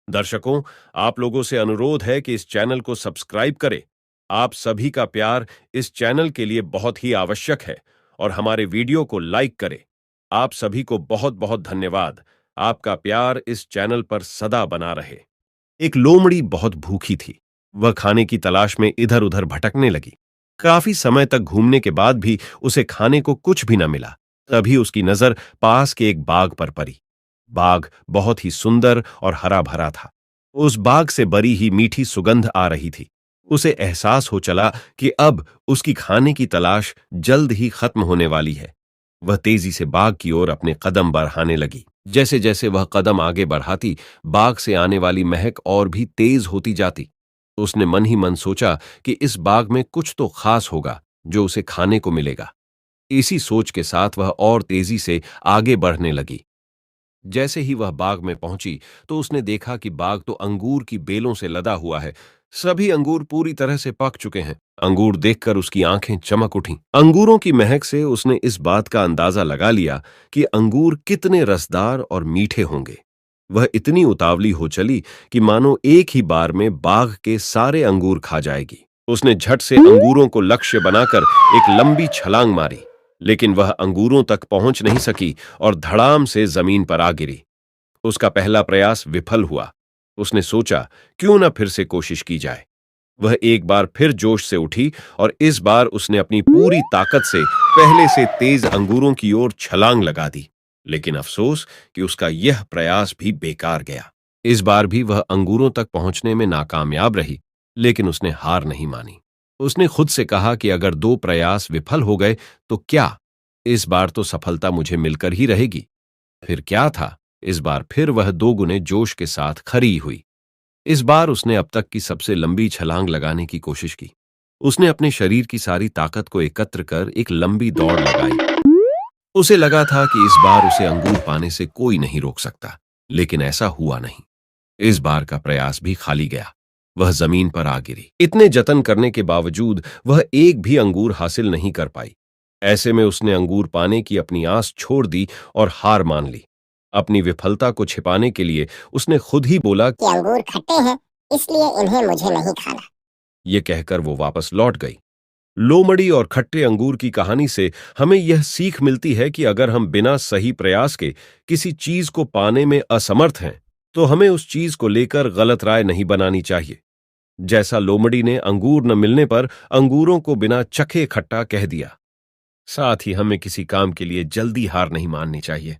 दर्शकों, आप लोगों से अनुरोध है कि इस चैनल को सब्सक्राइब करें। आप सभी का प्यार इस चैनल के लिए बहुत ही आवश्यक है और हमारे वीडियो को लाइक करें। आप सभी को बहुत बहुत धन्यवाद। आपका प्यार इस चैनल पर सदा बना रहे। एक लोमड़ी बहुत भूखी थी। वह खाने की तलाश में इधर उधर भटकने लगी। काफी समय तक घूमने के बाद भी उसे खाने को कुछ भी न मिला। तभी उसकी नजर पास के एक बाग पर पड़ी। बाग बहुत ही सुंदर और हरा भरा था। उस बाग से बड़ी ही मीठी सुगंध आ रही थी। उसे एहसास हो चला कि अब उसकी खाने की तलाश जल्द ही खत्म होने वाली है। वह तेजी से बाग की ओर अपने कदम बढ़ाने लगी। जैसे जैसे वह कदम आगे बढ़ाती, बाग से आने वाली महक और भी तेज होती जाती। उसने मन ही मन सोचा कि इस बाग में कुछ तो खास होगा जो उसे खाने को मिलेगा। इसी सोच के साथ वह और तेजी से आगे बढ़ने लगी। जैसे ही वह बाग में पहुंची तो उसने देखा कि बाग तो अंगूर की बेलों से लदा हुआ है। सभी अंगूर पूरी तरह से पक चुके हैं। अंगूर देखकर उसकी आंखें चमक उठीं। अंगूरों की महक से उसने इस बात का अंदाजा लगा लिया कि अंगूर कितने रसदार और मीठे होंगे। वह इतनी उतावली हो चली कि मानो एक ही बार में बाग के सारे अंगूर खा जाएगी। उसने झट से अंगूरों को लक्ष्य बनाकर एक लंबी छलांग मारी, लेकिन वह अंगूरों तक पहुंच नहीं सकी और धड़ाम से जमीन पर आ गिरी। उसका पहला प्रयास विफल हुआ। उसने सोचा, क्यों न फिर से कोशिश की जाए। वह एक बार फिर जोश से उठी और इस बार उसने अपनी पूरी ताकत से पहले से तेज अंगूरों की ओर छलांग लगा दी। लेकिन अफसोस कि उसका यह प्रयास भी बेकार गया। इस बार भी वह अंगूरों तक पहुंचने में नाकामयाब रही, लेकिन उसने हार नहीं मानी। उसने खुद से कहा कि अगर 2 प्रयास विफल हो गए तो क्या, इस बार तो सफलता मुझे मिलकर ही रहेगी। फिर क्या था, इस बार फिर वह 2 गुने जोश के साथ खड़ी हुई। इस बार उसने अब तक की सबसे लंबी छलांग लगाने की कोशिश की। उसने अपने शरीर की सारी ताकत को एकत्र कर एक लंबी दौड़ लगाई। उसे लगा था कि इस बार उसे अंगूर पाने से कोई नहीं रोक सकता, लेकिन ऐसा हुआ नहीं। इस बार का प्रयास भी खाली गया। वह जमीन पर आ गिरी। इतने जतन करने के बावजूद वह एक भी अंगूर हासिल नहीं कर पाई। ऐसे में उसने अंगूर पाने की अपनी आस छोड़ दी और हार मान ली। अपनी विफलता को छिपाने के लिए उसने खुद ही बोला कि अंगूर खट्टे हैं, इसलिए इन्हें मुझे नहीं खाना। ये कहकर वो वापस लौट गई। लोमड़ी और खट्टे अंगूर की कहानी से हमें यह सीख मिलती है कि अगर हम बिना सही प्रयास के किसी चीज को पाने में असमर्थ हैं, तो हमें उस चीज को लेकर गलत राय नहीं बनानी चाहिए। जैसा लोमड़ी ने अंगूर न मिलने पर अंगूरों को बिना चखे खट्टा कह दिया। साथ ही हमें किसी काम के लिए जल्दी हार नहीं माननी चाहिए।